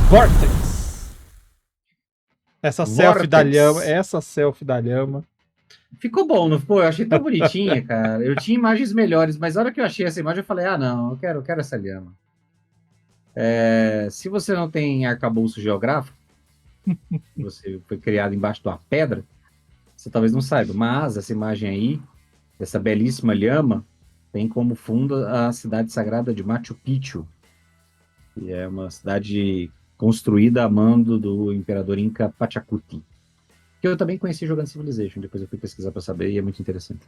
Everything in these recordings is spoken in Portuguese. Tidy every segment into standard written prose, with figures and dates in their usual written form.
Vortex. Essa selfie da lhama. Ficou bom, não ficou? Eu achei tão bonitinha, cara. Eu tinha imagens melhores, mas na hora que eu achei essa imagem, eu falei, ah, não, eu quero essa lhama. Se você não tem arcabouço geográfico, você foi criado embaixo de uma pedra, você talvez não saiba, mas essa imagem aí, dessa belíssima lhama, tem como fundo a cidade sagrada de Machu Picchu, que é uma cidade construída a mando do imperador Inca Pachacuti, que eu também conheci jogando Civilization, depois eu fui pesquisar para saber e é muito interessante.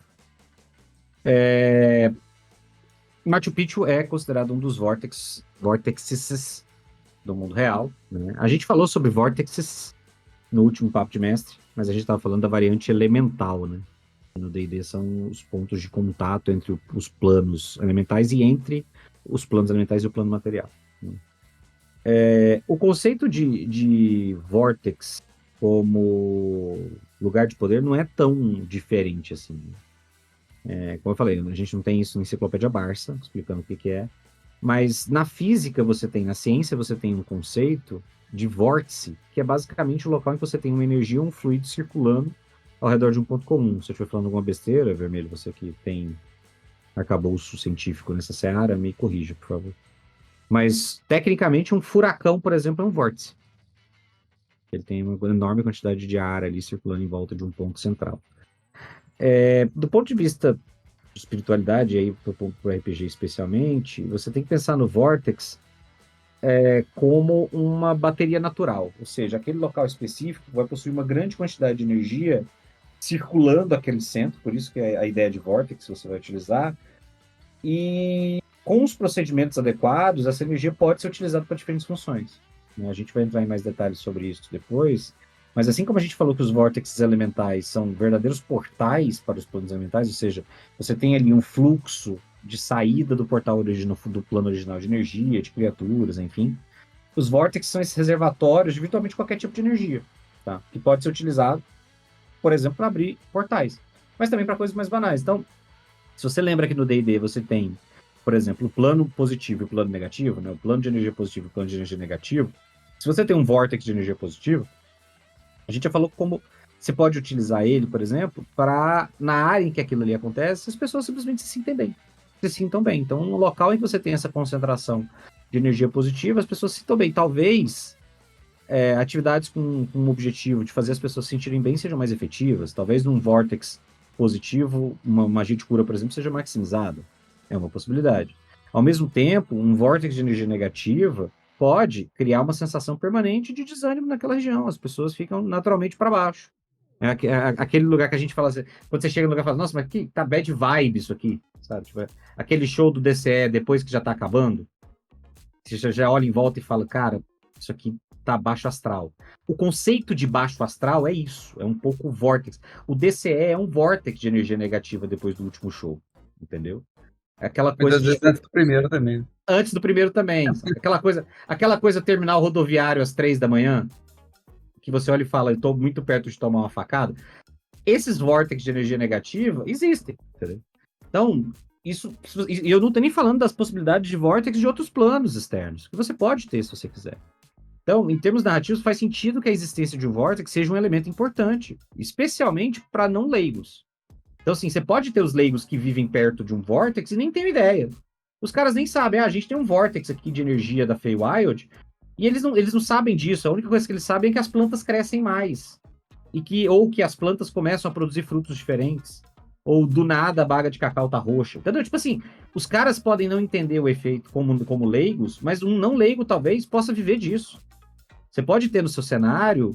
Machu Picchu é considerado um dos vortexes do mundo real, né? A gente falou sobre vortexes no último Papo de Mestre, mas a gente estava falando da variante elemental, né? No D&D são os pontos de contato entre os planos elementais e entre os planos elementais e o plano material, né? O conceito de vortex como lugar de poder não é tão diferente assim. Como eu falei, a gente não tem isso na Enciclopédia Barça, explicando o que é. Mas na física você tem, na ciência você tem um conceito de vórtice, que é basicamente o local em que você tem uma energia ou um fluido circulando ao redor de um ponto comum. Se eu estiver falando alguma besteira, Vermelho, você que tem arcabouço científico nessa seara, me corrija, por favor. Mas, tecnicamente, um furacão, por exemplo, é um vórtice. Ele tem uma enorme quantidade de ar ali circulando em volta de um ponto central. Do ponto de vista de espiritualidade, aí para o RPG especialmente, você tem que pensar no Vortex como uma bateria natural, ou seja, aquele local específico vai possuir uma grande quantidade de energia circulando aquele centro, por isso que é a ideia de Vortex você vai utilizar, e com os procedimentos adequados, essa energia pode ser utilizada para diferentes funções, né? A gente vai entrar em mais detalhes sobre isso depois, mas assim como a gente falou que os vórtices elementais são verdadeiros portais para os planos elementais, ou seja, você tem ali um fluxo de saída do portal original, do plano original de energia, de criaturas, enfim. Os vórtices são esses reservatórios de virtualmente qualquer tipo de energia, tá? Que pode ser utilizado, por exemplo, para abrir portais, mas também para coisas mais banais. Então, se você lembra que no D&D você tem, por exemplo, o plano positivo e o plano negativo, né? O plano de energia positivo e o plano de energia negativo. Se você tem um vórtice de energia positiva, a gente já falou como você pode utilizar ele, por exemplo, para, na área em que aquilo ali acontece, as pessoas simplesmente se sintam bem. Então, no local em que você tem essa concentração de energia positiva, as pessoas se sintam bem. Talvez atividades com o objetivo de fazer as pessoas se sentirem bem sejam mais efetivas. Talvez num vórtex positivo, uma magia de cura, por exemplo, seja maximizada. É uma possibilidade. Ao mesmo tempo, um vórtex de energia negativa pode criar uma sensação permanente de desânimo naquela região. As pessoas ficam naturalmente para baixo. Aquele lugar que a gente fala assim, quando você chega no lugar e fala, nossa, mas que tá bad vibe isso aqui, sabe? Tipo, aquele show do DCE depois que já tá acabando, você já olha em volta e fala, cara, isso aqui tá baixo astral. O conceito de baixo astral é isso, é um pouco vórtex. O DCE é um vórtex de energia negativa depois do último show, entendeu? É aquela coisa Muitas de vezes tipo, antes do primeiro também. antes do primeiro também, sabe? Aquela coisa terminal rodoviário às 3 da manhã, que você olha e fala, eu tô muito perto de tomar uma facada. Esses vórtices de energia negativa existem, entendeu? Então, e eu não tô nem falando das possibilidades de vórtices de outros planos externos, que você pode ter se você quiser. Então, em termos narrativos, faz sentido que a existência de um vórtice seja um elemento importante, especialmente para não leigos. Então, assim, você pode ter os leigos que vivem perto de um vórtice e nem tem ideia. Os caras nem sabem, a gente tem um vórtice aqui de energia da Feywild, e eles não sabem disso. A única coisa que eles sabem é que as plantas crescem mais. Ou que as plantas começam a produzir frutos diferentes. Ou do nada a baga de cacau tá roxa. Entendeu? Tipo assim, os caras podem não entender o efeito como leigos, mas um não leigo talvez possa viver disso. Você pode ter no seu cenário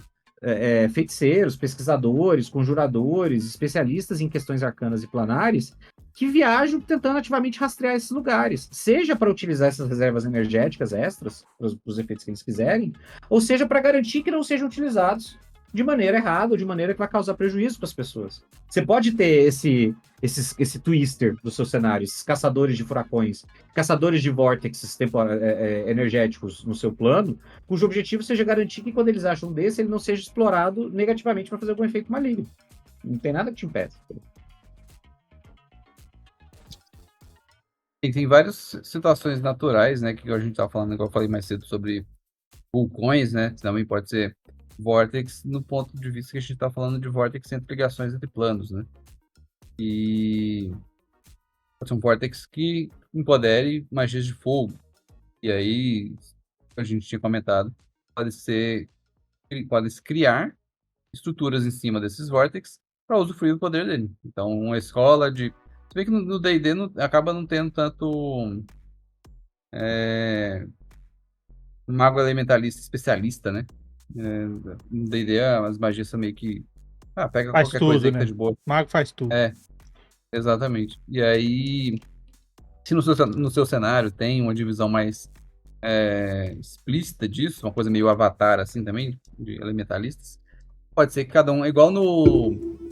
feiticeiros, pesquisadores, conjuradores, especialistas em questões arcanas e planares que viajam tentando ativamente rastrear esses lugares, seja para utilizar essas reservas energéticas extras para os efeitos que eles quiserem, ou seja para garantir que não sejam utilizados de maneira errada ou de maneira que vai causar prejuízo para as pessoas. Você pode ter esse twister do seu cenário, esses caçadores de furacões, caçadores de vórtices energéticos no seu plano, cujo objetivo seja garantir que quando eles acham desse, ele não seja explorado negativamente para fazer algum efeito maligno. Não tem nada que te impeça. E tem várias situações naturais, né? Que a gente estava falando, igual eu falei mais cedo, sobre vulcões, né? Também pode ser vórtex no ponto de vista que a gente está falando de vórtex entre ligações entre planos, né? E pode ser um vórtex que empodere magias de fogo. E aí, a gente tinha comentado, pode se criar estruturas em cima desses vórtex para usufruir do poder dele. Então, uma escola de. Você vê que no D&D acaba não tendo tanto mago elementalista especialista, né? No D&D as magias são meio que. Ah, pega Faz qualquer coisa tudo, aí que tá né? de boa. Mago faz tudo. É, exatamente. E aí, se no seu cenário tem uma divisão mais explícita disso, uma coisa meio avatar assim também, de elementalistas, pode ser que cada um, igual no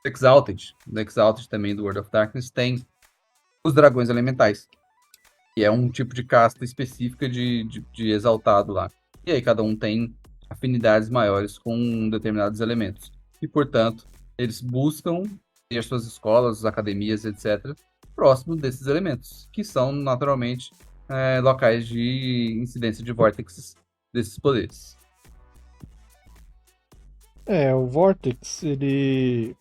Exalted também do World of Darkness, tem os dragões elementais, que é um tipo de casta específica de exaltado lá. E aí cada um tem afinidades maiores com determinados elementos. E, portanto, eles buscam ter suas escolas, academias, etc., próximo desses elementos, que são naturalmente locais de incidência de vórtices desses poderes. O Vortex, ele.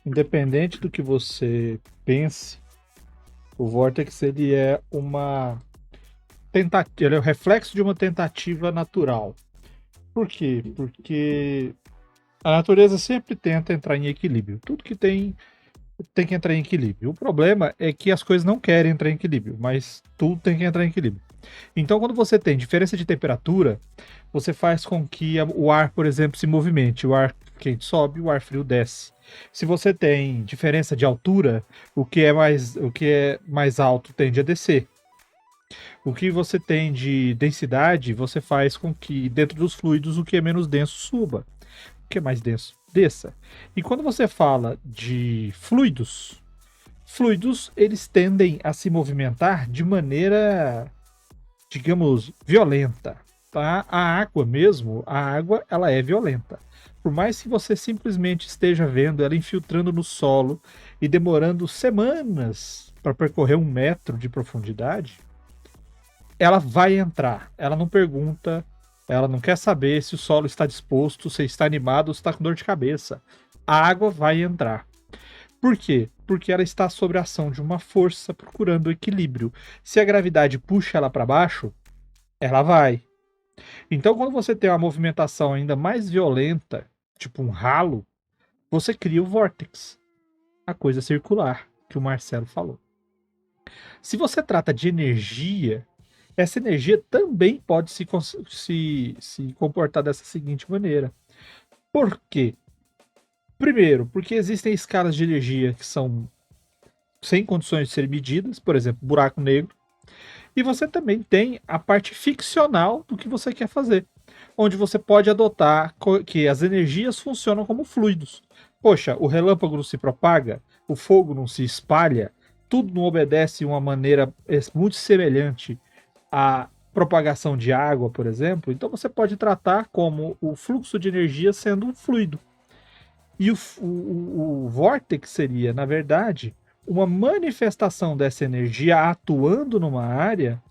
Independente do que você pense, o Vortex ele é uma tentativa, ele é o reflexo de uma tentativa natural. Por quê? Porque a natureza sempre tenta entrar em equilíbrio. Tudo que tem que entrar em equilíbrio. O problema é que as coisas não querem entrar em equilíbrio, mas tudo tem que entrar em equilíbrio. Então, quando você tem diferença de temperatura, você faz com que o ar, por exemplo, se movimente. O ar quente sobe, o ar frio desce. Se você tem diferença de altura, o que é mais alto tende a descer. O que você tem de densidade, você faz com que dentro dos fluidos o que é menos denso suba. O que é mais denso desça. E quando você fala de fluidos eles tendem a se movimentar de maneira, digamos, violenta. Tá? A água ela é violenta. Por mais que você simplesmente esteja vendo ela infiltrando no solo e demorando semanas para percorrer 1 metro de profundidade, ela vai entrar. Ela não pergunta, ela não quer saber se o solo está disposto, se está animado ou se está com dor de cabeça. A água vai entrar. Por quê? Porque ela está sob a ação de uma força procurando o equilíbrio. Se a gravidade puxa ela para baixo, ela vai. Então, quando você tem uma movimentação ainda mais violenta, tipo um ralo, você cria o vórtex, a coisa circular que o Marcelo falou. Se você trata de energia, essa energia também pode se comportar dessa seguinte maneira. Por quê? Primeiro, porque existem escalas de energia que são sem condições de ser medidas, por exemplo, buraco negro. E você também tem a parte ficcional do que você quer fazer, onde você pode adotar que as energias funcionam como fluidos. Poxa, o relâmpago não se propaga, o fogo não se espalha, tudo não obedece de uma maneira muito semelhante à propagação de água, por exemplo. Então você pode tratar como o fluxo de energia sendo um fluido. E o vórtex seria, na verdade, uma manifestação dessa energia atuando numa área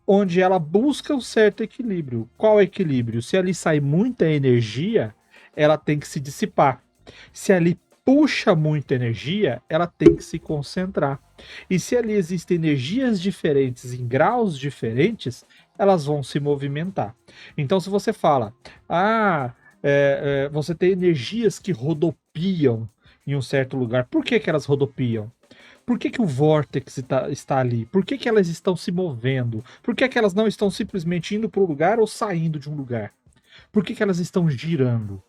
onde ela busca um certo equilíbrio. Qual equilíbrio? Se ali sai muita energia, ela tem que se dissipar. Se ali puxa muita energia, ela tem que se concentrar. E se ali existem energias diferentes em graus diferentes, elas vão se movimentar. Então, se você fala, você tem energias que rodopiam em um certo lugar, por que elas rodopiam? Por que o vórtex está ali? Por que elas estão se movendo? Por que elas não estão simplesmente indo para um lugar ou saindo de um lugar? Por que elas estão girando?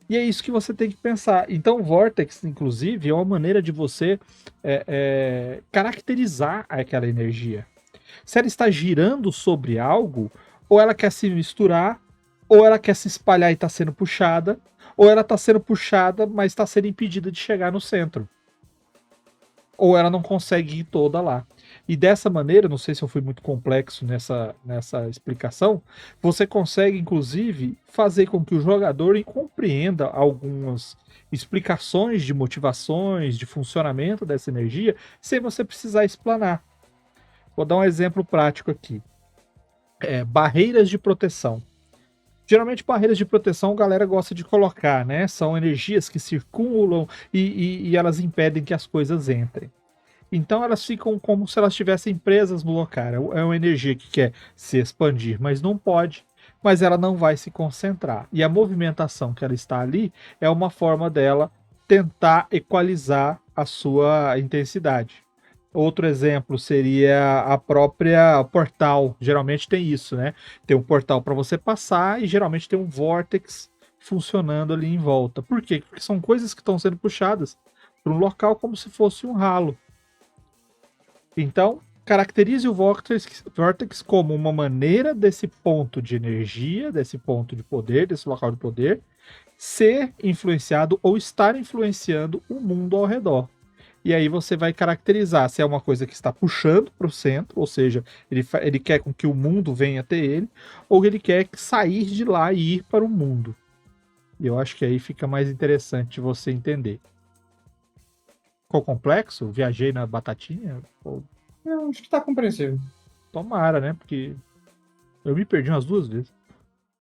E é isso que você tem que pensar. Então, o vórtex, inclusive, é uma maneira de você caracterizar aquela energia. Se ela está girando sobre algo, ou ela quer se misturar, ou ela quer se espalhar e está sendo puxada, ou ela está sendo puxada, mas está sendo impedida de chegar no centro. Ou ela não consegue ir toda lá. E dessa maneira, não sei se eu fui muito complexo nessa explicação, você consegue, inclusive, fazer com que o jogador compreenda algumas explicações de motivações, de funcionamento dessa energia, sem você precisar explanar. Vou dar um exemplo prático aqui. barreiras de proteção. Geralmente, barreiras de proteção a galera gosta de colocar, né? São energias que circulam e elas impedem que as coisas entrem. Então, elas ficam como se elas estivessem presas no local. É uma energia que quer se expandir, mas não pode. Mas ela não vai se concentrar. E a movimentação que ela está ali é uma forma dela tentar equalizar a sua intensidade. Outro exemplo seria a própria portal. Geralmente tem isso, né? Tem um portal para você passar e geralmente tem um vórtex funcionando ali em volta. Por quê? Porque são coisas que estão sendo puxadas para um local como se fosse um ralo. Então, caracterize o vórtex como uma maneira desse ponto de energia, desse ponto de poder, desse local de poder, ser influenciado ou estar influenciando o mundo ao redor. E aí você vai caracterizar se é uma coisa que está puxando para o centro, ou seja, ele quer com que o mundo venha até ele, ou ele quer sair de lá e ir para o mundo. E eu acho que aí fica mais interessante você entender. Ficou complexo? Viajei na batatinha? Ou... Eu acho que tá compreensível. Tomara, né? Porque eu me perdi umas 2 vezes.